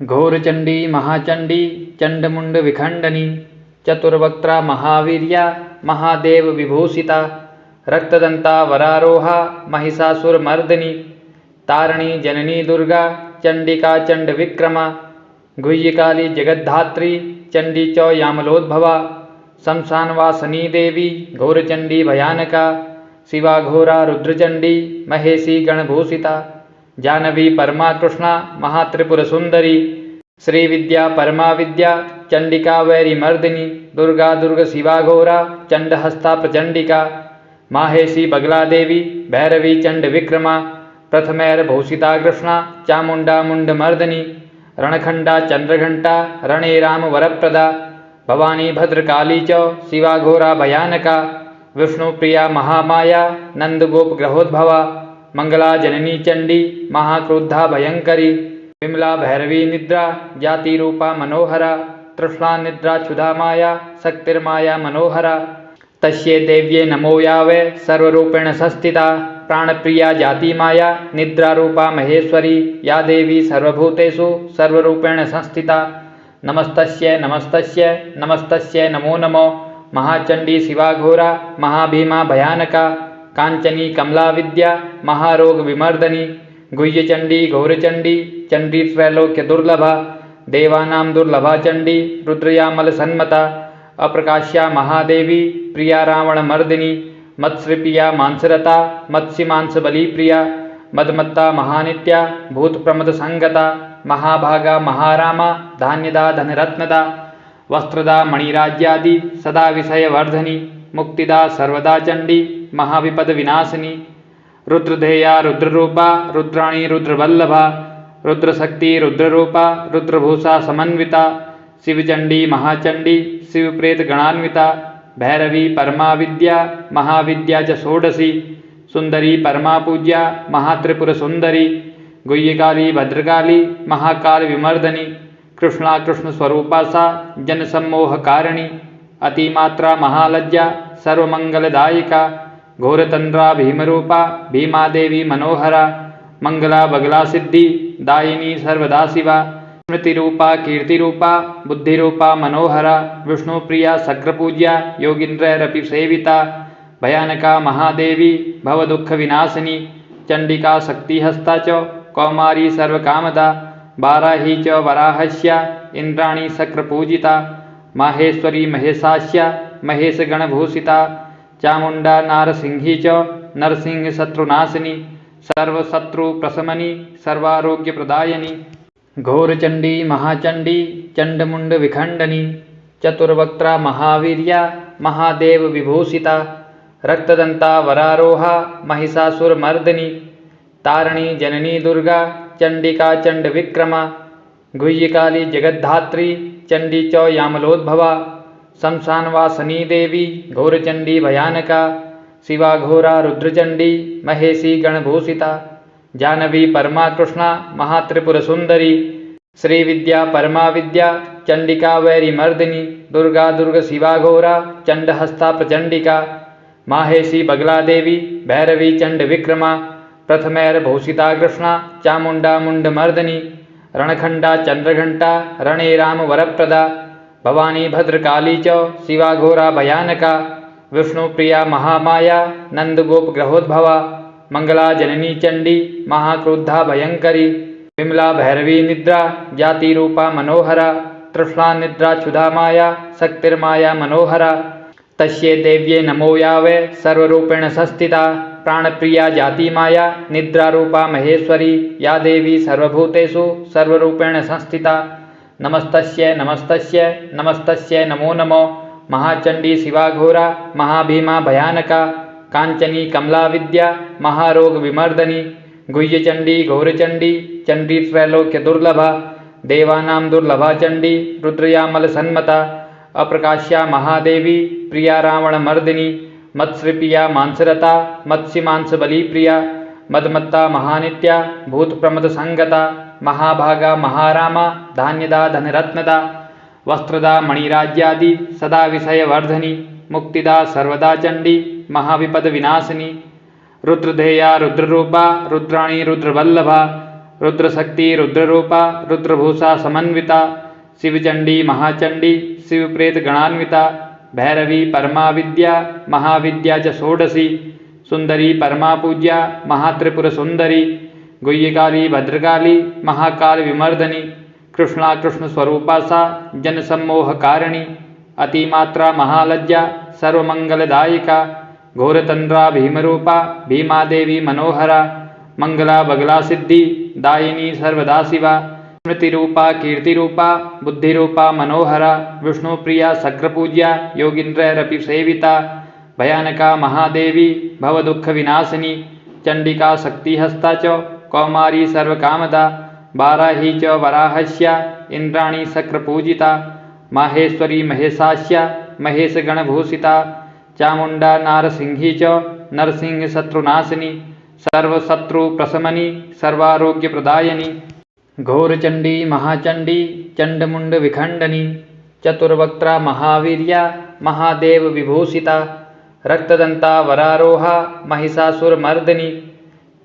घोरचंडी महाचंडी चंडमुंड विखंडनी चतुर्वक्त्रा महावीर्या महादेव विभूषिता रक्तदंता वरारोहा महिषासुरमर्दिनी तारणी जननी दुर्गा चंडिका चंड विक्रमा गुह्यकाली जगद्धात्री चंडी च यामलोद्भवा शमशानवासनी देवी घोरचंडी भयानका शिवा घोरा रुद्रचंडी महेशी गणभूषिता जानवी परमा कृष्णा महात्रिपुर सुंदरी श्री विद्या परमा विद्या चंडिका वैरिमर्दिनी दुर्गा दुर्ग शिवा घोरा चंडहस्ता प्रचंडिका माहेशी बगला देवी भैरवी चंड विक्रमा प्रथमैर्भूषिता कृष्णा चामुंडा मुंडमर्दिनी रणखंडा चंद्रघंटा रणेराम वरप्रदा भवानी भद्रकाली च शिवा घोरा भयानका विष्णुप्रिया महामाया नंदगोप ग्रहोद्भवा मंगला जननी चंडी महाक्रोधा भयंकरी विमला भैरवी निद्रा जाति रूपा मनोहरा तृष्णा निद्रा क्षुधा माया शक्तिर्माया मनोहरा तस्ये देव्ये नमो यावे सर्वरूपेण संस्थिता प्राणप्रिया जाति माया निद्रा रूपा महेश्वरी या देवी सर्वभूतेषु सर्वरूपेण संस्थिता नमस्तस्ये नमस्तस्ये नमस्तस्ये नमो नमो महाचंडी शिवा घोरा महाभीमा भयानका कांचनी कमला विद्या महारोग विमर्दनी गुह्यचंडी घोरचंडी चंडी त्रैलोक्य दुर्लभा देवानां दुर्लभा चंडी रुद्रयामल सन्मता अप्रकाश्या महादेवी प्रिया रावण मर्दिनी मत्स्यप्रिया मांसरता मत्स्य मांस बलि प्रिया मदमत्ता महानित्या भूत प्रमद संगता महाभागा महारामा धान्यदा धनरत्नदा वस्त्रदा मणिराज्यादि सदा विषय वर्धनी मुक्तिदा सर्वदा चंडी महाविपद विनाशिनी रुद्रधेया रुद्ररूपा रुद्राणी रुद्रवल्लभा रुद्रशक्ति रुद्ररूपा रुद्रभूषा समन्विता शिवचंडी महाचंडी शिवप्रेत गणान्विता भैरवी परमा विद्या महाविद्या च षोडशी सुंदरी परमा पूज्या महात्रिपुर सुंदरी गुह्यकाली भद्रकाली महाकाल विमर्दनी कृष्णा कृष्ण स्वरूपा सा जनसम्मोहकारिणी अतिमात्रा महालज्जा सर्वमंगलदायिका घोरतंद्रा भीमरूपा भीमादेवी मनोहरा मंगला बगला सिद्धि दायिनी सर्वदा शिवा स्मृतिरूपा कीर्तिरूपा बुद्धिरूपा मनोहरा विष्णुप्रिया शक्रपूज्या योगिन्द्रैरपि सेविता भयानका महादेवी भवदुःखविनाशिनी चंडिका शक्तिहस्ता च कौमारी सर्वकामदा बाराही च वराहस्या इंद्राणी शक्रपूजिता माहेश्वरी महेशास्या महेशगणभूषिता चामुंडा नारसिंही च नरसिंह शत्रुनाशिनी सर्वशत्रुप्रशमनी सर्वारोग्यप्रदायिनी घोरचंडी महाचंडी चंडमुंड विखंडनी चतुर्वक्त्रा महावीर्या महादेव विभूषिता रक्तदंता वरारोहा महिषासुरमर्दिनी तारणी जननी दुर्गा चंडिका चंड विक्रमा गुह्यकाली जगद्धात्री चंडी च यामलोद्भवा शमशानवासनी देवी घोरचंडी भयानका शिवा घोरा रुद्रचंडी महेशी गणभूषिता जानवी परमा कृष्णा महात्रिपुर सुंदरी श्री विद्या परमा विद्या चंडिका वैरिमर्दिनी दुर्गा दुर्ग शिवा घोरा चंडहस्ता प्रचंडिका माहेशी बगला देवी भैरवी चंड विक्रमा प्रथमैर्भूषिता कृष्णा चामुंडा मुंडमर्दिनी रणखंडा चंद्रघंटा रणेराम वरप्रदा भवानी भद्रकाली च शिवा घोरा भयानका विष्णुप्रिया महामाया नंदगोप ग्रहोद्भवा मंगला जननी चंडी महाक्रोधा भयंकरी विमला भैरवी निद्रा जाति रूपा मनोहरा तृष्णा निद्रा क्षुधा माया शक्तिर्माया मनोहरा तस्ये देव्ये नमो यावे सर्वरूपेण संस्थिता प्राणप्रिया जाति माया निद्रा रूपा महेश्वरी या देवी सर्वभूतेषु सर्वरूपेण संस्थिता नमस्तस्ये नमस्तस्ये नमस्तस्ये नमो नमो महाचंडी शिवा घोरा महाभीमा भयानका कांचनी कमला विद्या महारोग विमर्दनी गुह्यचंडी घोरचंडी चंडी त्रैलोक्य दुर्लभा देवानां दुर्लभा चंडी रुद्रयामल सन्मता अप्रकाश्या महादेवी प्रिया रावण मर्दिनी मत्स्यप्रिया मांसरता मत्स्य मांस बलि प्रिया मदमत्ता महानित्या भूत प्रमद संगता महाभागा महारामा धान्यदा धनरत्नदा वस्त्रदा मणिराज्यादि सदा विषय वर्धनी मुक्तिदा सर्वदा चंडी महाविपद विनाशिनी रुद्रधेया रुद्ररूपा रुद्राणी रुद्रवल्लभा रुद्रशक्ति रुद्ररूपा रुद्रभूषा समन्विता शिवचंडी महाचंडी शिवप्रेत गणान्विता भैरवी परमा विद्या महाविद्या च षोडशी सुंदरी परमा पूज्या महात्रिपुर सुंदरी गुह्यकाली भद्रकाली महाकाल विमर्दनी कृष्णा कृष्ण स्वरूपा सा जनसम्मोह कारिणी अतिमात्रा महालज्जा सर्वमंगलदायिका घोरतंद्रा भीमरूपा भीमादेवी मनोहरा मंगला बगला सिद्धि दायिनी सर्वदा शिवा स्मृतिरूपा कीर्तिरूपा बुद्धिरूपा मनोहरा विष्णुप्रिया शक्रपूज्या योगीन्द्रैरपि सेविता भयानका महादेवी भवदुःखविनाशिनी चंडिका शक्तिहस्ता च कौमारी सर्वकामदा बाराही च वराहस्या इंद्राणी शक्रपूजिता माहेश्वरी महेशास्या महेशगणभूषिता चामुंडा नारसिंही च नरसिंहशत्रुनाशिनी सर्वशत्रुप्रशमनी सर्वारोग्यप्रदायिनी घोरचंडी महाचंडी चंडमुंड विखंडनी चतुर्वक्त्रा महावीर्या महादेव विभूषिता रक्तदंता वरारोहा महिषासुरमर्दिनी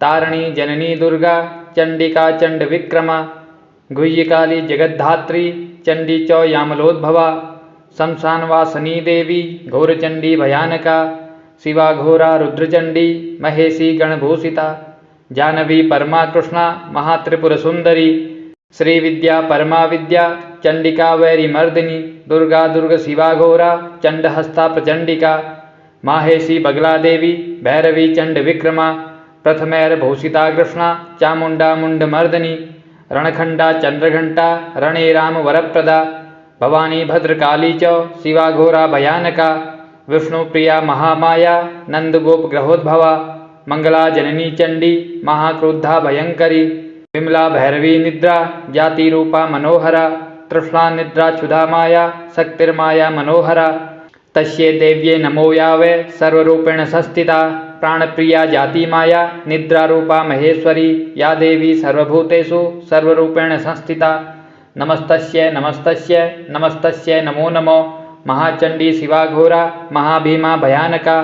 तारणी जननी दुर्गा चंडिका चंड विक्रमा गुह्यकाली जगद्धात्री चंडी च यामलोद्भवा शमशानवासनी देवी घोरचंडी भयानका शिवा घोरा रुद्रचंडी महेशी गणभूषिता जानवी परमा कृष्णा महात्रिपुर सुंदरी श्रीविद्या परमा विद्या चंडिका वैरिमर्दिनी दुर्गा दुर्ग शिवा घोरा चंडहस्ता प्रचंडिका माहेशी बगला देवी भैरवी चंड विक्रमा प्रथमैर्भूषिता कृष्णा चामुंडा मुंडमर्दिनी रणखंडा चंद्रघंटा रणेराम वरप्रदा भवानी भद्रकाली च शिवा घोरा भयानका विष्णुप्रिया महामाया नंदगोपग्रहोद्भवा मंगला जननी चंडी महाक्रोधा भयंकरी विमला भैरवी निद्रा जातिरूपा मनोहरा तृष्णा निद्रा क्षुधा माया शक्तिर्माया मनोहरा तस्यै देव्ये नमो यावे सर्वरूपेण संस्थिता प्राणप्रिया जाति माया निद्रारूपा महेश्वरी या देवी सर्वभूतेषु सर्वरूपेण संस्थिता नमस्तस्यै नमस्तस्यै नमस्तस्यै नमो नमो महाचंडी शिवाघोरा महाभीमा भयानका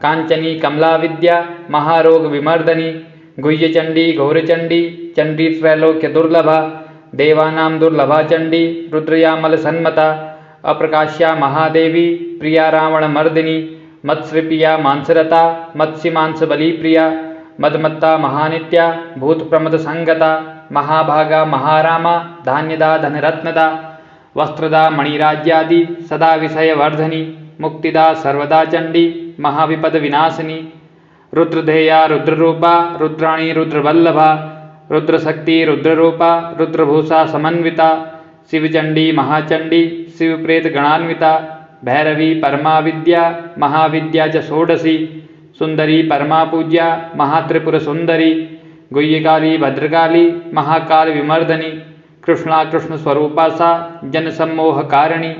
कांचनी कमला विद्या महारोग विमर्दनी गुह्यचंडी घोरचंडी चंडी त्रैलोक्य दुर्लभा देवानां दुर्लभा चंडी रुद्रयामल सन्मता अप्रकाश्या महादेवी प्रिया रावणमर्दिनी मत्स्यप्रिया मांसरता मत्स्यमांसबली प्रिया मदमत्ता महानित्या भूतप्रमद संगता महाभागा महारामा धान्यदा धनरत्नदा वस्त्रदा मणिराज्यादि सदा विषयवर्धनी मुक्तिदा सर्वदा चंडी महाविपद विनाशिनी रुद्रधेया रुद्ररूपा रुद्राणी रुद्रवल्लभा रुद्रशक्ति रुद्ररूपा रुद्रभूषा समन्विता शिवचंडी महाचंडी शिवप्रेत गणान्विता भैरवी परमा विद्या महाविद्या च षोडशी सुंदरी परमा पूज्या महात्रिपुर सुंदरी गुह्यकाली भद्रकाली महाकाल विमर्दनी कृष्णा कृष्ण स्वरूपा सा जनसम्मोह कारिणी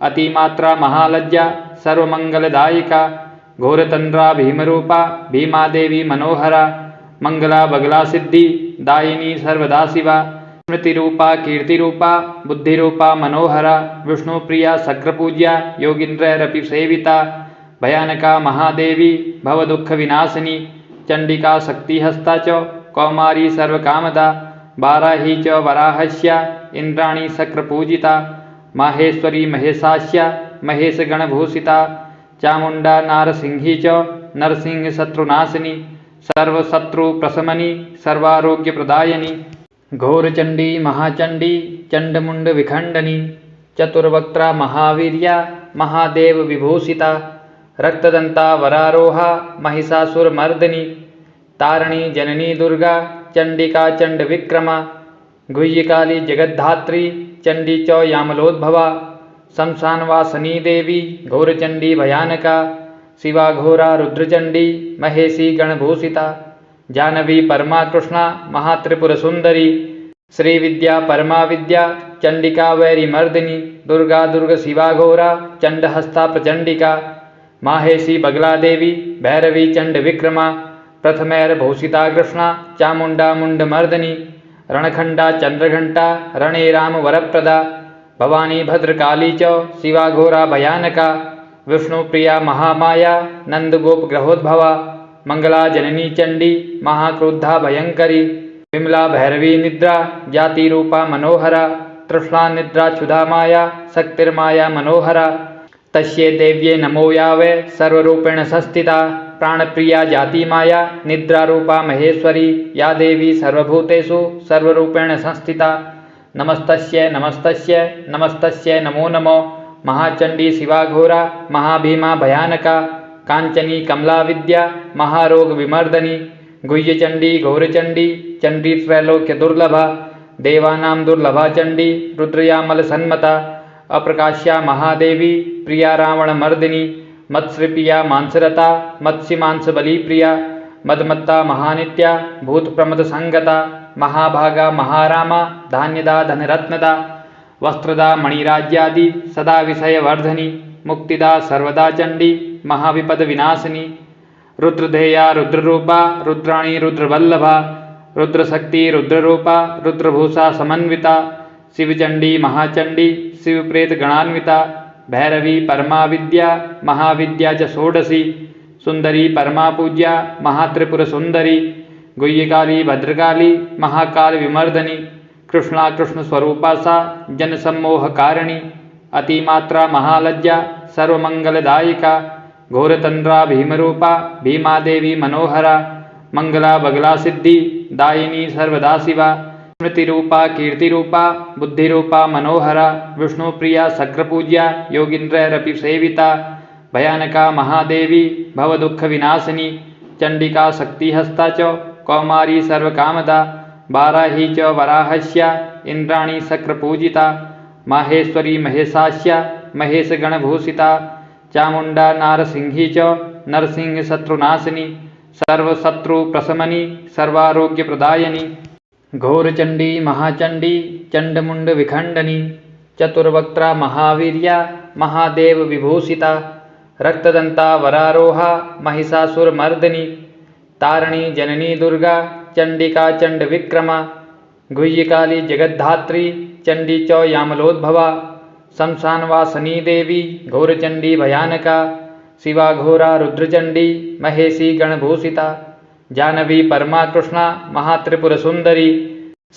अतिमात्रा महालज्जा सर्वमंगलदायिका घोरतंद्रा भीमरूपा भीमादेवी मनोहरा मंगला बगला सिद्धि दायिनी सर्वदा शिवा स्मृतिरूपा कीर्तिरूपा बुद्धिरूपा मनोहरा विष्णुप्रिया शक्रपूज्या योगीन्द्रैरपि सेविता भयानका महादेवी भवदुःखविनाशिनी चंडिका शक्तिहस्ता च कौमारी सर्वकामदा बाराही च वराहस्या इंद्राणी शक्रपूजिता माहेश्वरी महेशास्या महेशगणभूषिता चामुंडा नारसिंही च नरसिंहशत्रुनाशिनी सर्वशत्रुप्रशमनी सर्वारोग्यप्रदायिनी घोरचंडी महाचंडी चंडमुंड विखंडनी चतुर्वक्त्रा महावीर्या महादेव विभूषिता रक्तदंता वरारोहा महिषासुरमर्दिनी तारणी जननी दुर्गा चंडिका चंड विक्रमा गुह्यकाली जगद्धात्री चंडी च यामलोद्भवा शमशानवासनी देवी घोरचंडी भयानका शिवा घोरा रुद्रचंडी महेशी गणभूषिता जानवी परमा कृष्णा महात्रिपुर सुंदरी श्रीविद्या परमा विद्या चंडिका वैरिमर्दिनी दुर्गा दुर्ग शिवा घोरा चंडहस्ता प्रचंडिका माहेशी बगला देवी भैरवी चंड विक्रमा प्रथमैर्भूषिता कृष्णा चामुंडा मुंडमर्दिनी रणखंडा चंद्रघंटा रणेराम वरप्रदा भवानी भद्रकाली च शिवा घोरा भयानका विष्णुप्रिया महामाया नंदगोपग्रहोद्भवा मंगला जननी चंडी महाक्रोधा भयंकरी विमला भैरवी निद्रा जातिरूपा मनोहरा तृष्णा निद्रा क्षुधा माया शक्तिर्माया मनोहरा तस्यै देव्ये नमो यावे सर्वरूपेण संस्थिता प्राणप्रिया जाति माया निद्रारूपा महेश्वरी या देवी सर्वभूतेषु सर्वरूपेण संस्थिता नमस्तस्यै नमस्तस्यै नमस्तस्यै नमो नमो महाचंडी शिवाघोरा महाभीमा भयानका कांचनी कमला विद्या महारोग विमर्दनी गुह्यचंडी घोरचंडी चंडी त्रैलोक्य दुर्लभा देवानां दुर्लभा चंडी रुद्रयामल सन्मता अप्रकाश्या महादेवी प्रिया रावण मर्दिनी मत्स्यप्रिया मांसरता मत्स्य मांस बलि प्रिया मदमत्ता महानित्या भूत प्रमद संगता महाभागा महारामा धान्यदा धनरत्नदा वस्त्रदा मणिराज्यादि सदा विषय वर्धनी मुक्तिदा सर्वदा चंडी महाविपद विनाशिनी रुद्रधेया रुद्ररूपा रुद्राणी रुद्रवल्लभा रुद्रशक्ति रुद्ररूपा रुद्रभूषा समन्विता शिवचंडी महाचंडी शिवप्रेत गणान्विता भैरवी परमा विद्या महाविद्या च षोडशी सुंदरी परमा पूज्या महात्रिपुर सुंदरी गुह्यकाली भद्रकाली महाकाल विमर्दनी कृष्णा कृष्ण स्वरूपा सा जनसम्मोह कारिणी अतिमात्रा महालज्जा सर्वमंगलदायिका घोरतंद्रा भीमरूपा भीमादेवी मनोहरा मंगला बगला सिद्धि दायिनी सर्वदा शिवा स्मृतिरूपा कीर्तिरूपा बुद्धिरूपा मनोहरा विष्णुप्रिया शक्रपूज्या योगींद्रैरपि सेविता भयानका महादेवी भवदुःख विनाशिनी चंडिका शक्तिहस्ता च कौमारी सर्वकामदा बाराही च वराहस्या इंद्राणी शक्रपूजिता माहेश्वरी महेशास्या महेशगणभूषिता चामुंडा नारसिंही च नरसिंह शत्रुनाशिनी सर्वशत्रुप्रशमनी सर्वारोग्यप्रदायिनी घोरचंडी महाचंडी चंडमुंड विखंडनी चतुर्वक्त्रा महावीर्या महादेव विभूषिता रक्तदंता वरारोहा महिषासुरमर्दिनी तारणी जननी दुर्गा चंडिका चंड विक्रमा गुह्यकाली जगद्धात्री चंडी च यामलोद्भवा शमशानवासनी देवी घोरचंडी भयानका शिवा घोरा रुद्रचंडी महेशी गणभूषिता जानवी परमा कृष्णा महात्रिपुर सुंदरी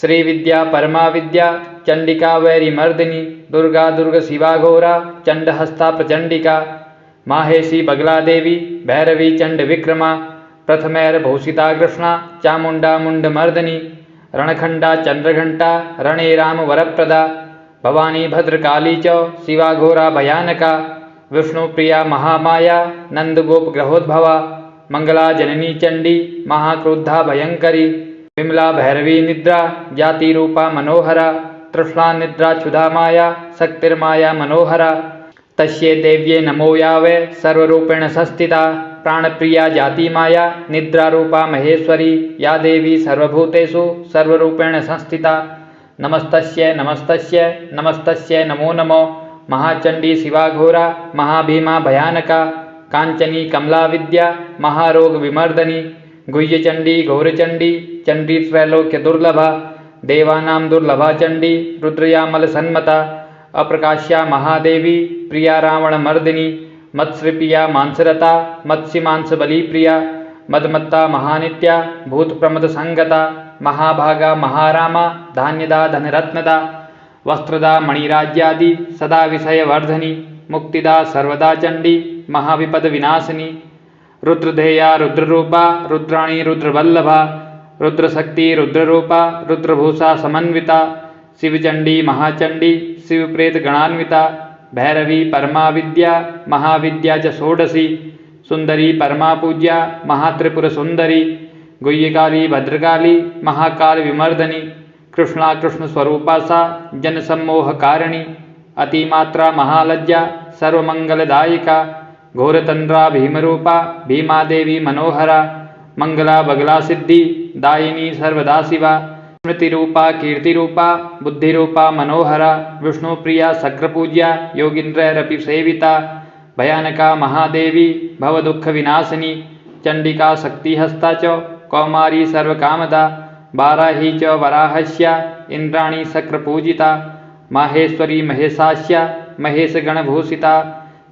श्रीविद्या परमा विद्या चंडिका वैरिमर्दिनी दुर्गा दुर्ग शिवा घोरा चंडहस्ता प्रचंडिका माहेशी बगला देवी भैरवी चंड विक्रमा प्रथमैर्भूषिता कृष्णा चामुंडा मुंडमर्दिनी रणखंडा चंद्रघंटा रणेराम वरप्रदा भवानी भद्रकाली च शिवा घोरा भयानका विष्णुप्रिया महामाया नंदगोप ग्रहोद्भवा मंगला जननी चंडी महाक्रुद्धा भयंकरी विमला भैरवी निद्रा जातिरूपा मनोहरा तृष्णा निद्रा क्षुधा माया शक्तिर्माया मनोहरा तस्यै देव्ये नमो यावे सर्वरूपेण संस्थिता प्राणप्रिया जाति माया निद्रारूपा महेश्वरी या देवी सर्वभूतेषु सर्वरूपेण संस्थिता नमस्तस्यै नमस्तस्यै नमस्तस्यै नमो नमो महाचंडी शिवाघोरा महाभीमा भयानका कांचनी कमला विद्या महारोग विमर्दनी गुह्यचंडी घोरचंडी चंडी त्रैलोक्य दुर्लभा देवानां दुर्लभा चंडी रुद्रयामल सन्मता अप्रकाश्या महादेवी प्रिया रावण मर्दिनी मत्स्यप्रिया मांसरता मत्स्य मांस बलि प्रिया मदमत्ता महानित्या भूत प्रमद संगता महाभागा महारामा धान्यदा धनरत्नदा वस्त्रदा मणिराज्यादि सदा विषय वर्धनी मुक्तिदा सर्वदा चंडी महाविपद विनाशिनी रुद्रधेया रुद्ररूपा रुद्राणी रुद्रवल्लभा रुद्रशक्ति रुद्ररूपा रुद्रभूषा समन्विता शिवचंडी महाचंडी शिवप्रेत गणान्विता भैरवी परमा विद्या महाविद्या च षोडशी सुंदरी परमा पूज्या महात्रिपुर सुंदरी गुह्यकाली भद्रकाली महाकाल विमर्दनी कृष्णा कृष्ण स्वरूपा सा जनसम्मोह कारिणी अतिमात्रा महालज्जा सर्वमंगलदायिका घोरतंद्रा भीमरूपा भीमादेवी मनोहरा मंगला बगला सिद्धि दायिनी सर्वदा शिवा स्मृतिरूपा कीर्तिरूपा बुद्धिरूपा मनोहरा विष्णुप्रिया शक्रपूज्या योगींद्रैरपि सेविता भयानका महादेवी भवदुःख विनाशिनी चंडिका शक्तिहस्ता च कौमारी सर्वकामदा बाराही च वराहस्या इंद्राणी शक्रपूजिता माहेश्वरी महेशास्या महेशगणभूषिता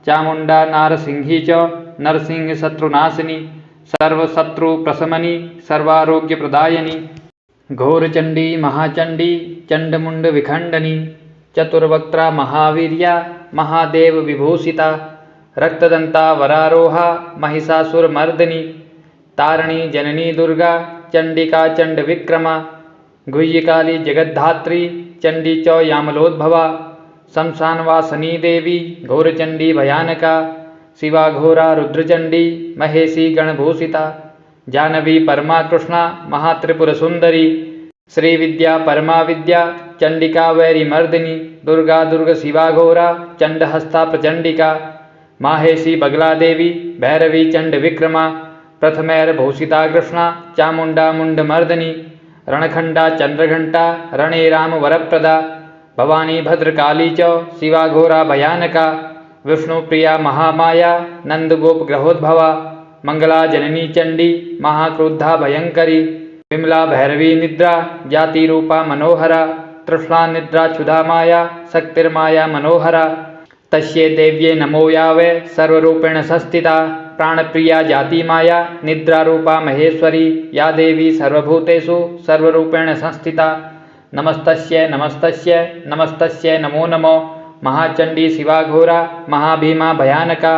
चामुंडा नारसिंही च नरसिंह शत्रुनाशिनी सर्वशत्रुप्रशमनी सर्वारोग्यप्रदायिनी घोरचंडी महाचंडी चंडमुंड विखंडनी चतुर्वक्त्रा महावीर्या महादेव विभूषिता रक्तदंता वरारोहा महिषासुरमर्दिनी तारणी जननी दुर्गा चंडिका चंड विक्रमा गुह्यकाली जगद्धात्री चंडी च यामलोद्भवा शमशानवासनी देवी घोरचंडी भयानका शिवा घोरा रुद्रचंडी महेशी गणभूषिता जानवी परमा कृष्णा महात्रिपुरसुंदरी श्रीविद्या परमा विद्या चंडिका वैरीमर्दिनी दुर्गा दुर्ग शिवा घोरा चंडहस्ता प्रचंडिका माहेशी बगला देवी भैरवी चंड विक्रमा प्रथमैर्भूषिता कृष्णा चामुंडा मुंडमर्दिनी रणखंडा चंद्रघंटा रणे राम वरप्रदा भवानी भद्रकाली च शिवा घोरा भयानका विष्णुप्रिया महामाया नंदगोप ग्रहोद्भवा मंगला जननी चंडी महाक्रुद्धा भयंकरी विमला भैरवी निद्रा जाति रूपा मनोहरा तृष्णा निद्रा क्षुधा माया शक्तिर्माया मनोहरा तस्ये देव्ये नमो यावे सर्वरूपेण संस्थिता प्राणप्रिया जाति माया निद्रा रूपा महेश्वरी या देवी सर्वभूतेषु सर्वरूपेण संस्थिता नमस्तस्ये नमस्तस्ये नमस्तस्ये नमो नमो महाचंडी शिवा घोरा महाभीमा भयानका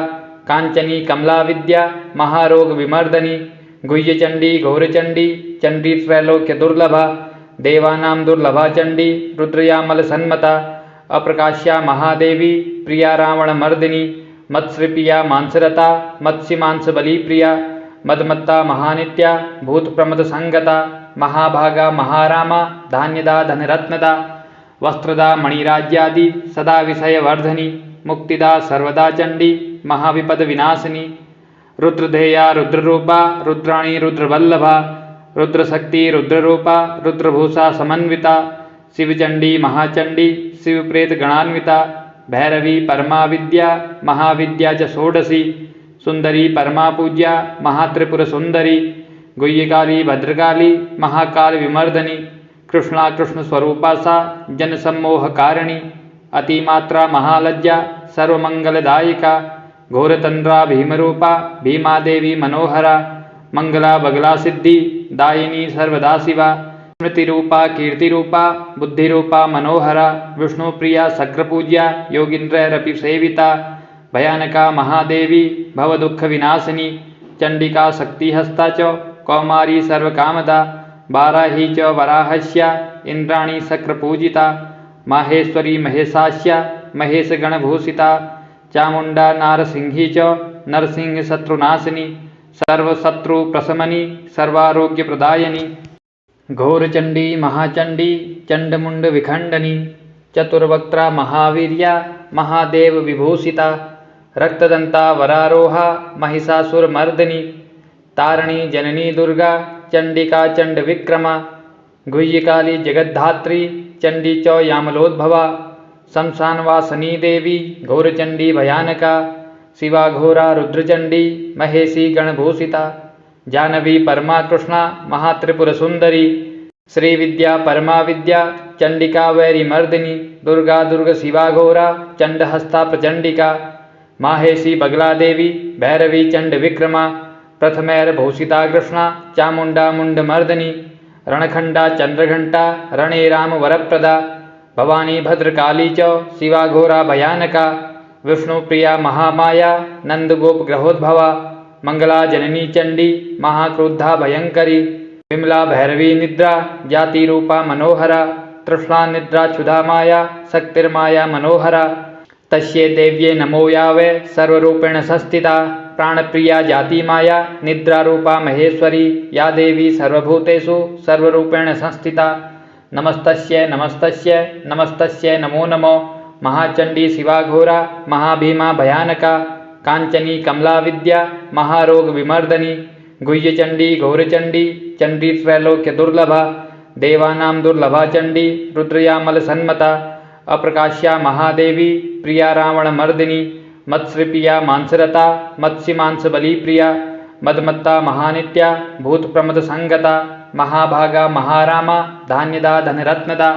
कांचनी कमला विद्या महारोग विमर्दनी गुह्यचंडी घोरचंडी चंडी त्रैलोक्य दुर्लभा देवानां दुर्लभा चंडी रुद्रयामल सन्मता अप्रकाश्या महादेवी प्रिया रावण मर्दिनी मत्स्यप्रिया मांसरता मत्स्यमांस बली प्रिया मदमत्ता महानित्या भूत प्रमद संगता महाभागा महारामा धान्यदा धनरत्नदा वस्त्रदा मणिराज्यादि सदा विषय वर्धनी मुक्तिदा सर्वदा चंडी महाविपद विनाशिनी रुद्रधेया रुद्ररूपा रुद्राणी रुद्रवल्लभा रुद्रशक्ति रुद्ररूपा रुद्रभूषा समन्विता शिवचंडी महाचंडी शिवप्रेत गणान्विता भैरवी परमा विद्या महाविद्या च षोडशी सुंदरी परमा पूज्या महात्रिपुर सुंदरी गुह्यकाली भद्रकाली महाकाल विमर्दनी कृष्णा कृष्ण स्वरूपा सा जनसम्मोहकारिणी अतिमात्रा महालज्जा सर्वमंगलदायिका घोरतंद्रा भीमरूपा भीमादेवी मनोहरा मंगला बगला सिद्धि दायिनी सर्वदा शिवा स्मृतिरूपा कीर्तिरूपा बुद्धिरूपा मनोहरा विष्णुप्रिया शक्रपूज्या योगीन्द्रैरपि सेविता भयानका महादेवी भवदुःखविनाशिनी चंडिका शक्तिहस्ता च कौमारी सर्वकामदा बाराही च वराहस्या इंद्राणी शक्रपूजिता माहेश्वरी महेशास्या महेशगणभूषिता चामुंडा नारसिंही च नरसिंहशत्रुनाशिनी सर्वशत्रुप्रशमनी सर्वारोग्यप्रदायिनी घोरचंडी महाचंडी चंडमुंड विखंडनी चतुर्वक्त्रा महावीर्या महादेव विभूषिता रक्तदंता वरारोहा महिषासुरमर्दिनी तारणी जननी दुर्गा चंडिका चंड विक्रमा गुह्यकाली जगद्धात्री चंडी च यामलोद्भवा शमशानवासनी देवी घोरचंडी भयानका शिवा घोरा रुद्रचंडी महेशी गणभूषिता जानवी परमा कृष्णा महात्रिपुरसुंदरी श्रीविद्या परमा विद्या चंडिका वैरीमर्दिनी दुर्गा दुर्ग शिवा घोरा चंडहस्ता प्रचंडिका माहेशी बगला देवी भैरवी चंड विक्रमा प्रथमैर्भूषिता कृष्णा चामुंडा मुंडमर्दिनी रणखंडा चंद्रघंटा रणे राम वरप्रदा भवानी भद्रकाली च शिवा घोरा भयानका विष्णुप्रिया महामाया नंदगोप ग्रहोद्भवा मंगला जननी चंडी महाक्रुद्धा भयंकरी विमला भैरवी निद्रा जाति रूपा मनोहरा तृष्णा निद्रा क्षुधा माया शक्तिर्माया मनोहरा तस्ये देव्ये नमो यावे सर्वरूपेण संस्थिता प्राणप्रिया जाति माया निद्रा रूपा महेश्वरी या देवी सर्वभूतेषु सर्वरूपेण संस्थिता नमस्तस्ये नमस्तस्ये नमस्तस्ये नमो नमो महाचंडी शिवा घोरा महाभीमा भयानका कांचनी कमला विद्या महारोग विमर्दनी गुह्यचंडी घोरचंडी चंडी त्रैलोक्य दुर्लभा देवानां दुर्लभा चंडी रुद्रयामल सन्मता अप्रकाश्या महादेवी प्रिया रावण मर्दिनी मत्स्यप्रिया मांसरता मत्स्यमांस बली प्रिया मदमत्ता महानित्या भूत प्रमद संगता महाभागा महारामा धान्यदा धनरत्नदा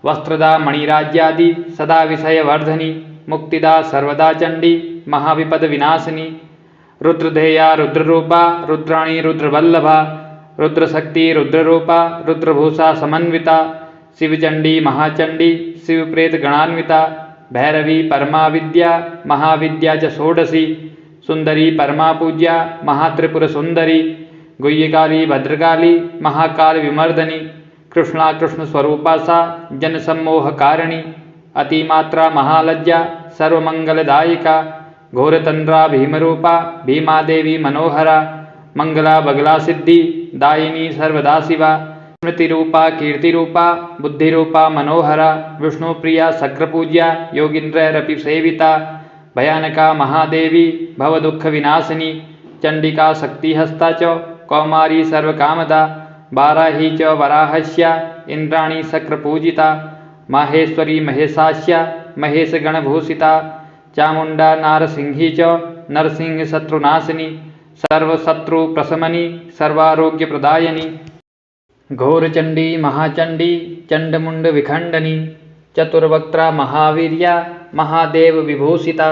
वस्त्रदा मणिराज्यादि सदा विषय वर्धनी मुक्तिदा सर्वदा चंडी महाविपद विनाशिनी रुद्रधेया रुद्ररूपा रुद्राणी रुद्रवल्लभा रुद्रशक्ति रुद्ररूपा रुद्रभूषा समन्विता शिवचंडी महाचंडी शिवप्रेत गणान्विता भैरवी परमा विद्या महाविद्या च षोडशी सुंदरी परमा पूज्या महात्रिपुर सुंदरी गुह्यकाली भद्रकाली महाकाल विमर्दनी कृष्णा कृष्ण स्वरूपा सा जन सम्मोह कारिणी अतिमात्रा महालज्जा सर्वमंगलदायिका घोरतंद्रा भीमरूपा भीमादेवी मनोहरा मंगला बगला सिद्धि दायिनी सर्वदा शिवा स्मृतिरूपा कीर्तिरूपा बुद्धिरूपा मनोहरा विष्णुप्रिया शक्रपूज्या योगीन्द्रैरपि सेविता भयानका महादेवी भवदुःखविनाशिनी चंडिका शक्तिहस्ता च कौमारी सर्वकामदा बाराही च वराहस्या इंद्राणी शक्रपूजिता माहेश्वरी महेशास्या महेशगणभूषिता चामुंडा नारसिंही च नरसिंहशत्रुनाशिनी सर्वशत्रुप्रशमनी सर्वारोग्यप्रदायिनी घोरचंडी महाचंडी चंडमुंड विखंडनी चतुर्वक्त्रा महावीर्या महादेव विभूषिता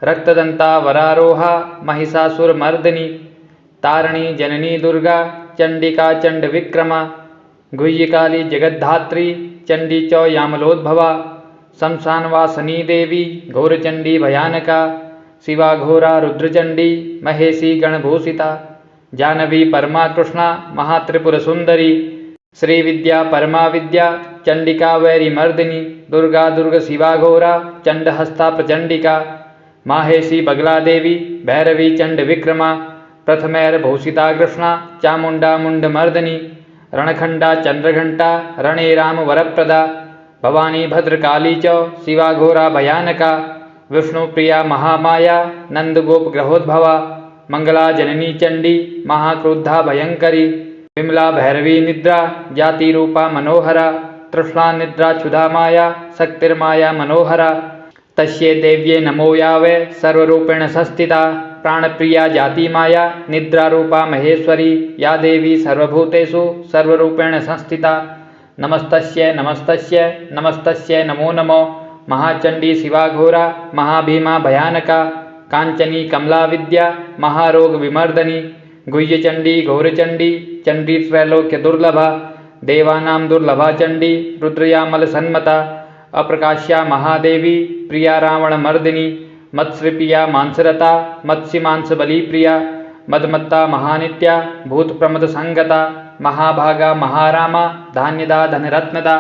रक्तदंता वरारोहा महिषासुरमर्दिनी तारणी जननी दुर्गा चंडिका चंड विक्रमा गुह्यकाली जगद्धात्री चंडी च यामलोद्भवा शमशानवासनी देवी घोरचंडी भयानका शिवा घोरा रुद्रचंडी महेशी गणभूषिता जानवी परमा कृष्णा महात्रिपुर सुंदरी श्रीविद्या परमा विद्या चंडिका वैरिमर्दिनी दुर्गा दुर्ग शिवा घोरा चंडहस्ता प्रचंडिका माहेशी बगला देवी भैरवी चंड विक्रमा प्रथमैर्भूषिता कृष्णा चामुंडा मुंडमर्दिनी रणखंडा चंद्रघंटा रणेराम वरप्रदा भवानी भद्रकाली च शिवा घोरा भयानका विष्णुप्रिया महामाया नंदगोपग्रहोद्भवा मंगला जननी चंडी महाक्रोधा भयंकरी विमला भैरवी निद्रा जातिरूपा मनोहरा तृष्णा निद्रा क्षुधा माया शक्तिर्माया मनोहरा तस्यै देव्ये नमो यावे सर्वरूपेण संस्थिता प्राणप्रिया जाति माया निद्रारूपा महेश्वरी या देवी सर्वभूतेषु सर्वरूपेण संस्थिता नमस्तस्यै नमस्तस्यै नमस्तस्यै नमो नमो महाचंडी शिवा घोरा महाभीमा भयानका कांचनी कमला विद्या महारोग विमर्दनी गुह्यचंडी घोरचंडी चंडी त्रैलोक्य दुर्लभा देवानां दुर्लभा चंडी रुद्रयामल सन्मता अप्रकाश्या महादेवी प्रिया रावण मर्दिनी मत्स्यप्रिया मांसरता मत्स्यमांस बलि प्रिया मदमत्ता महानित्या भूत प्रमद संगता महाभागा महारामा धान्यदा धनरत्नदा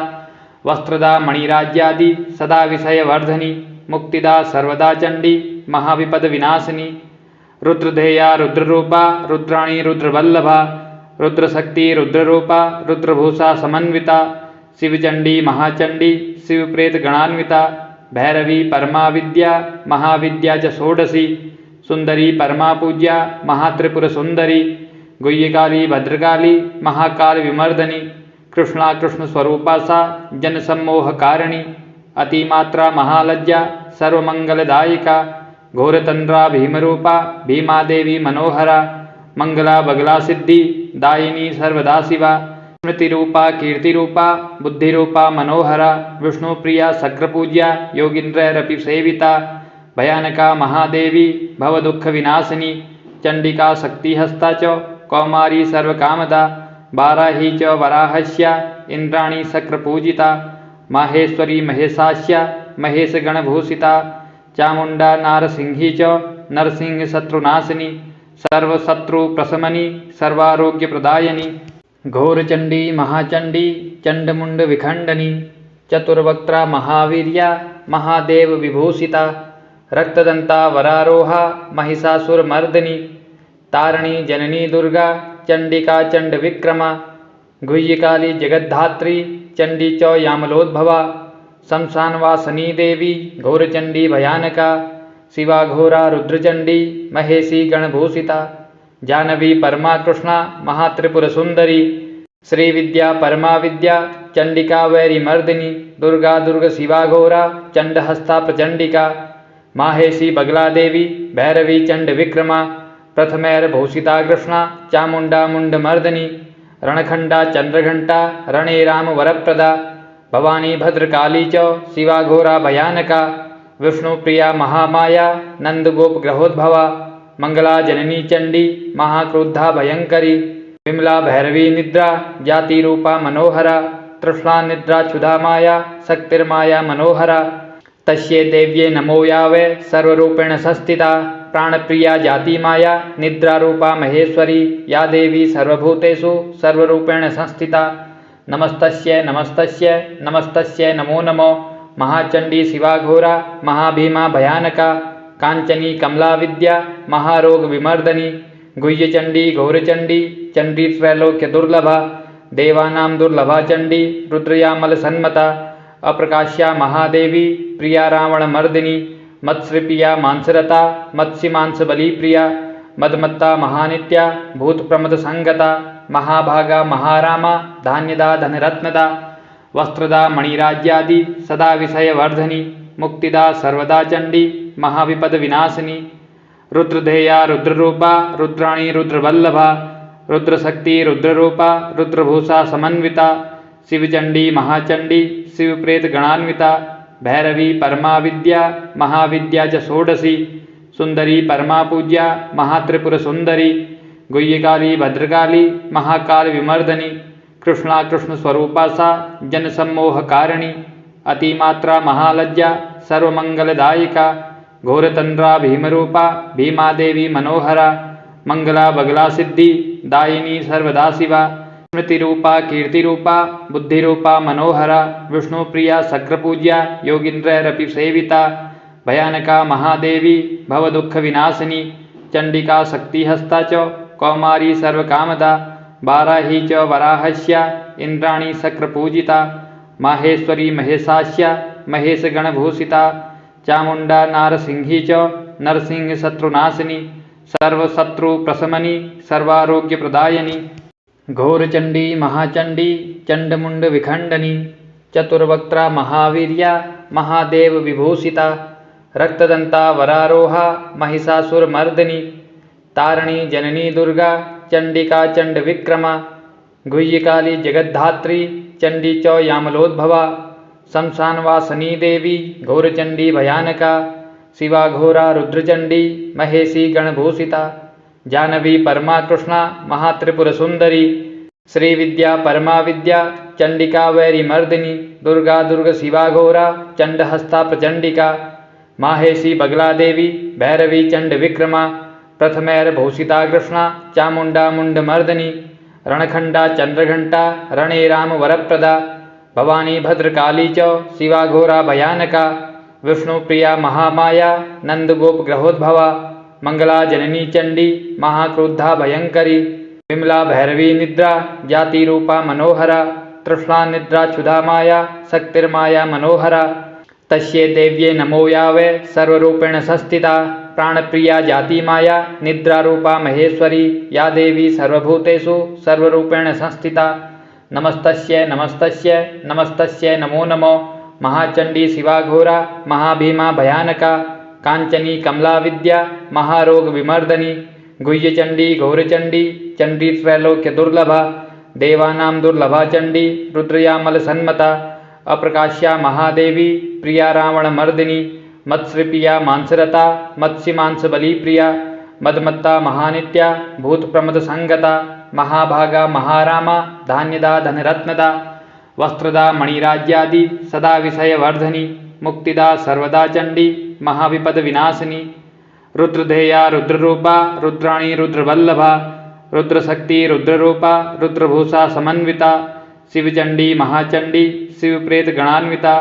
वस्त्रदा मणिराज्यादि सदा विषय वर्धनी मुक्तिदा सर्वदा चंडी महाविपद विनाशिनी रुद्रधेया रुद्ररूपा रुद्राणी रुद्रवल्लभा रुद्रशक्ति रुद्ररूपा रुद्रभूषा समन्विता शिवचंडी महाचंडी शिवप्रेत गणान्विता भैरवी परमा विद्या महाविद्या च षोडशी सुंदरी परमा पूज्या महात्रिपुर सुंदरी गुह्यकाली भद्रकाली महाकाल विमर्दनी कृष्णा कृष्ण स्वरूपा सा जन सम्मोह कारिणी अतिमात्रा महालज्जा सर्वमंगलदायिका घोरतंद्रा भीमरूपा भीमादेवी मनोहरा मंगला बगला सिद्धि दायिनी सर्वदा शिवा स्मृतिरूपा कीर्तिरूपा बुद्धिरूपा मनोहरा विष्णुप्रिया शक्रपूज्या योगीन्द्रैरपि सेविता भयानका महादेवी भवदुःखविनाशिनी चंडिका शक्तिहस्ता च कौमारी सर्वकामदा बाराही च वराहस्या इंद्राणी शक्रपूजिता माहेश्वरी महेशास्या महेशगणभूषिता चामुंडा नारसिंही च नरसिंहशत्रुनाशिनी सर्वशत्रुप्रशमनी सर्वारोग्यप्रदायिनी घोरचंडी महाचंडी चंडमुंड विखंडनी चतुर्वक्त्रा महावीर्या महादेव विभूषिता रक्तदंता वरारोहा महिषासुरमर्दिनी तारणी जननी दुर्गा चंडिका चंड विक्रमा गुह्यकाली जगद्धात्री चंडी च यामलोद्भवा शमशानवासनी देवी घोरचंडी भयानका शिवा घोरा रुद्रचंडी महेशी गणभूषिता जानवी परमा कृष्णा महात्रिपुर सुंदरी श्रीविद्या परमा विद्या चंडिका वैरिमर्दिनी दुर्गा दुर्ग शिवा घोरा चंडहस्ता प्रचंडिका माहेशी बगला देवी भैरवी चंड विक्रमा प्रथमैर्भूषिता कृष्णा चामुंडा मुंडमर्दिनी रणखंडा चंद्रघंटा रणेराम वरप्रदा भवानी भद्रकाली च शिवा घोरा भयानका विष्णुप्रिया महामाया नंदगोपग्रहोद्भवा मंगला जननी चंडी महाक्रोधा भयंकरी विमला भैरवी निद्रा जातिरूपा मनोहरा तृष्णा निद्रा क्षुधा माया शक्तिर्माया मनोहरा तस्यै देव्यै नमो यावै सर्वरूपेण संस्थिता प्राणप्रिया जाति माया निद्रारूपा महेश्वरी या देवी सर्वभूतेषु सर्वरूपेण संस्थिता नमस्तस्यै नमस्तस्यै नमस्तस्यै नमो नमो महाचंडी शिवाघोरा महाभीमा भयानका कांचनी कमला विद्या महारोग विमर्दनी गुह्यचंडी घोरचंडी चंडी त्रैलोक्य दुर्लभा देवानां दुर्लभा चंडी रुद्रयामल सन्मता अप्रकाश्या महादेवी प्रिया रावण मर्दिनी मत्स्यप्रिया मांसरता मत्स्य मांस बलि प्रिया मदमत्ता महानित्या भूत प्रमद संगता महाभागा महारामा धान्यदा धनरत्नदा वस्त्रदा मणिराज्यादि सदा विषय वर्धनी मुक्तिदा सर्वदा चंडी महाविपद विनाशिनी रुद्रधेया रुद्ररूपा रुद्राणी रुद्रवल्लभा रुद्रशक्ति रुद्ररूपा रुद्रभूषा समन्विता शिवचंडी महाचंडी शिवप्रेत गणान्विता भैरवी परमा विद्या महाविद्या च षोडशी सुंदरी परमा पूज्या महात्रिपुर सुंदरी गुह्यकाली भद्रकाली महाकाल विमर्दनी कृष्णा कृष्ण स्वरूपा सा जनसम्मोहकारिणी अतिमात्रा महालज्जा सर्वमंगलदायिका घोरतंद्रा भीमरूपा भीमादेवी मनोहरा मंगला बगला सिद्धि दायिनी सर्वदा शिवा स्मृतिरूपा कीर्तिरूपा बुद्धिरूपा मनोहरा विष्णुप्रिया शक्रपूज्या योगींद्रैरपि सेविता भयानका महादेवी भवदुःख विनाशिनी चंडिका शक्तिहस्ता च कौमारी सर्वकामदा बाराही च वराहस्या इंद्राणी शक्रपूजिता माहेश्वरी महेशास्या महेशगणभूषिता चामुंडा नारसिंही च नरसिंह शत्रुनाशिनी सर्वशत्रुप्रशमनी सर्वारोग्यप्रदायिनी घोरचंडी महाचंडी चंडमुंड विखंडनी चतुर्वक्त्रा महावीर्या महादेव विभूषिता रक्तदंता वरारोहा महिषासुरमर्दिनी तारणी जननी दुर्गा चंडिका चंड विक्रमा गुह्यकाली जगद्धात्री चंडी च यामलोद्भवा शमशानवासनी देवी घोरचंडी भयानका शिवा घोरा रुद्रचंडी महेशी गणभूषिता जानवी परमा कृष्णा महात्रिपुर सुंदरी श्रीविद्या परमा विद्या चंडिका वैरिमर्दिनी दुर्गा दुर्ग शिवा घोरा चंडहस्ता प्रचंडिका माहेशी बगला देवी भैरवी चंड विक्रमा प्रथमैर्भूषिता कृष्णा चामुंडा मुंडमर्दिनी रणखंडा चंद्रघंटा रणेराम वरप्रदा भवानी भद्रकाली च शिवा घोरा भयानका विष्णुप्रिया महामाया नंदगोप ग्रहोद्भवा मंगला जननी चंडी महाक्रोधा भयंकरी विमला भैरवी निद्रा जातिरूपा मनोहरा तृष्णा निद्रा क्षुधा माया शक्तिर्माया मनोहरा तस्यै देव्यै नमो यावै सर्वरूपेण संस्थिता प्राणप्रिया जाति माया निद्रारूपा महेश्वरी या देवी सर्वभूतेषु सर्वरूपेण संस्थिता नमस्तस्यै नमस्तस्यै नमस्तस्यै नमो नमो महाचंडी शिवाघोरा महाभीमा भयानका कांचनी कमला विद्या महारोग विमर्दनी गुह्यचंडी घोरचंडी चंडी त्रैलोक्य दुर्लभा देवानां दुर्लभा चंडी रुद्रयामल सन्मता अप्रकाश्या महादेवी प्रिया रावण मर्दिनी मत्स्यप्रिया मांसरता मत्स्य मांस बलि प्रिया मदमत्ता महानित्या भूत प्रमद संगता महाभागा महारामा धान्यदा धनरत्नदा वस्त्रदा मणिराज्यादि सदा विषय वर्धनी मुक्तिदा सर्वदा चंडी महाविपद विनाशिनी रुद्रधेया रुद्ररूपा रुद्राणी रुद्रवल्लभा रुद्रशक्ति रुद्ररूपा रुद्रभूषा समन्विता शिवचंडी महाचंडी शिवप्रेत गणान्विता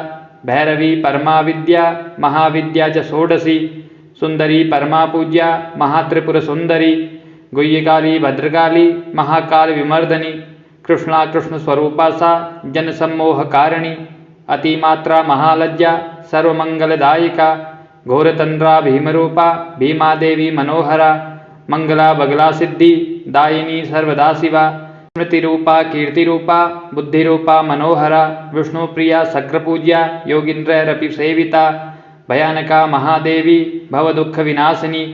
भैरवी परमा विद्या महाविद्या च षोडशी सुंदरी परमा पूज्या महात्रिपुर सुंदरी गुह्यकाली भद्रकाली महाकाल विमर्दनी कृष्णा कृष्ण स्वरूपा सा जनसम्मोहकारिणी अतिमात्रा महालज्जा सर्वमंगलदायिका घोरतंद्रा भीमरूपा भीमादेवी मनोहरा मंगला बगला सिद्धि दायिनी सर्वदा शिवा स्मृतिरूपा कीर्तिरूपा बुद्धिरूपा मनोहरा विष्णुप्रिया शक्रपूज्या योगींद्रैरपि सेविता भयानका महादेवी भवदुःख विनाशिनी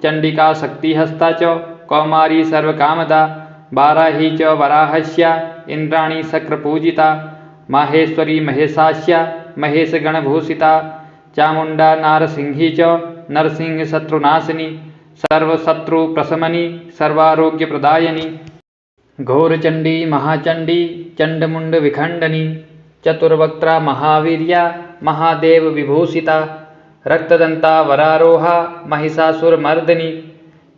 चंडिका शक्तिहस्ता च कौमारी सर्वकामदा बाराही च वराहस्या इंद्राणी शक्रपूजिता माहेश्वरी महेशास्या महेशगणभूषिता चामुंडा नारसिंही च नरसिंह शत्रुनाशिनी सर्वशत्रुप्रशमनी सर्वारोग्यप्रदायिनी घोरचंडी महाचंडी चंडमुंड विखंडनी चतुर्वक्त्रा महावीर्या महादेव विभूषिता रक्तदंता वरारोहा महिषासुरमर्दिनी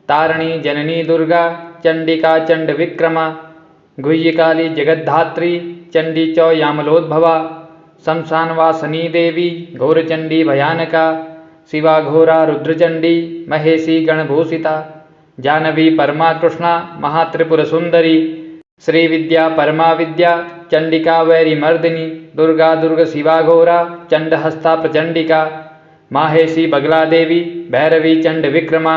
तारणी जननी दुर्गा चंडिका चंड विक्रमा गुह्यकाली जगद्धात्री चंडी च यामलोद्भवा शमशानवासनी देवी घोरचंडी भयानका शिवा घोरा रुद्रचंडी महेशी गणभूषिता जानवी परमा कृष्णा महात्रिपुरसुंदरी श्रीविद्या परमा विद्या चंडिका वैरिमर्दिनी दुर्गा दुर्ग शिवा घोरा चंडहस्ता प्रचंडिका माहेशी बगला देवी भैरवी चंड विक्रमा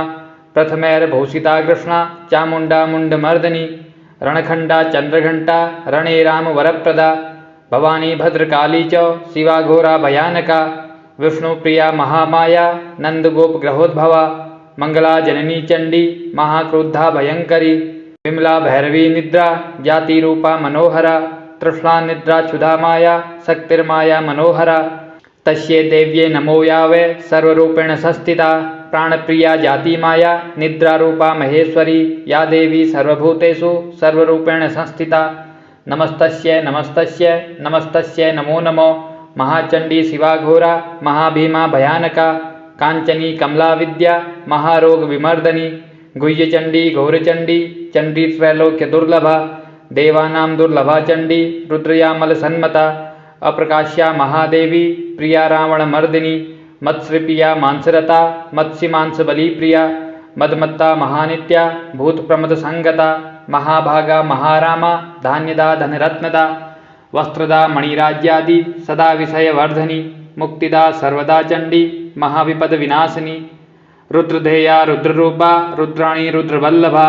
प्रथमैर्भूषिता कृष्णा चामुंडा मुंडमर्दिनी रणखंडा चंद्रघंटा रणे राम वरप्रदा भवानी भद्रकाली च शिवा घोरा भयानका विष्णुप्रिया महामाया नंदगोप ग्रहोद्भवा मंगला जननी चंडी महाक्रोधा भयंकरी विमला भैरवी निद्रा जाति रूपा मनोहरा तृष्णा निद्रा क्षुधा माया शक्तिर्माया मनोहरा तस्ये देव्ये नमो यावे सर्वरूपेण संस्थिता प्राणप्रिया जाति माया निद्रा रूपा महेश्वरी या देवी सर्वभूतेषु सर्वरूपेण संस्थिता नमस्तस्ये नमस्तस्ये नमस्तस्ये नमो नमो महाचंडी शिवा घोरा महाभीमा भयानका कांचनी कमला विद्या महारोग विमर्दनी गुह्यचंडी घोरचंडी चंडी त्रैलोक्य दुर्लभा देवानां दुर्लभा चंडी रुद्रयामल सन्मता अप्रकाश्या महादेवी प्रिया रावण मर्दिनी मत्स्यप्रिया मांसरता मत्स्य मांस बलि प्रिया मदमत्ता महानित्या भूत प्रमद संगता महाभागा महारामा धान्यदा धनरत्नदा वस्त्रदा मणिराज्यादि सदा विषय वर्धनी मुक्तिदा सर्वदा चंडी महाविपद विनाशिनी रुद्रधेया रुद्ररूपा रुद्राणी रुद्रवल्लभा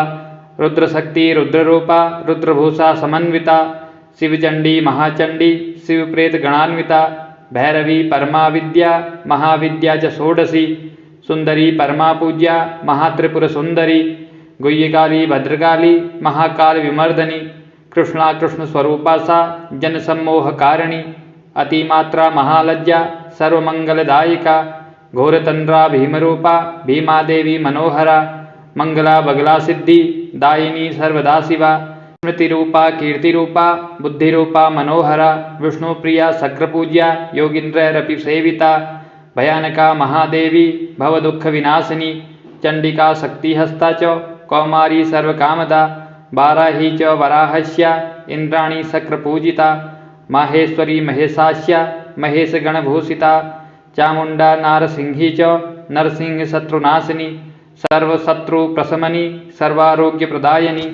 रुद्रशक्ति रुद्ररूपा रुद्रभूषा समन्विता शिवचंडी महाचंडी शिवप्रेत गणान्विता भैरवी परमा विद्या महाविद्या च षोडशी सुंदरी परमा पूज्या महात्रिपुर सुंदरी गुह्यकाली भद्रकाली महाकाल विमर्दनी कृष्णा कृष्ण स्वरूपा सा जनसम्मोहकारिणी अतिमात्रा महालज्जा सर्वमंगलदायिका घोरतंद्रा भीमरूपा भीमादेवी मनोहरा मंगला बगला सिद्धि दायिनी सर्वदा शिवा स्मृतिरूपा कीर्तिरूपा बुद्धिरूपा मनोहरा विष्णुप्रिया शक्रपूज्या योगीन्द्रैरपि सेविता भयानका महादेवी भवदुःखविनाशिनी चंडिका शक्तिहस्ता च कौमारी सर्वकामदा बाराही च वराहस्या इंद्राणी शक्रपूजिता माहेश्वरी महेशास्या महेशगणभूषिता चामुंडा नारसिंही च नरसिंहशत्रुनाशिनी सर्वशत्रुप्रशमनी सर्वारोग्यप्रदायिनी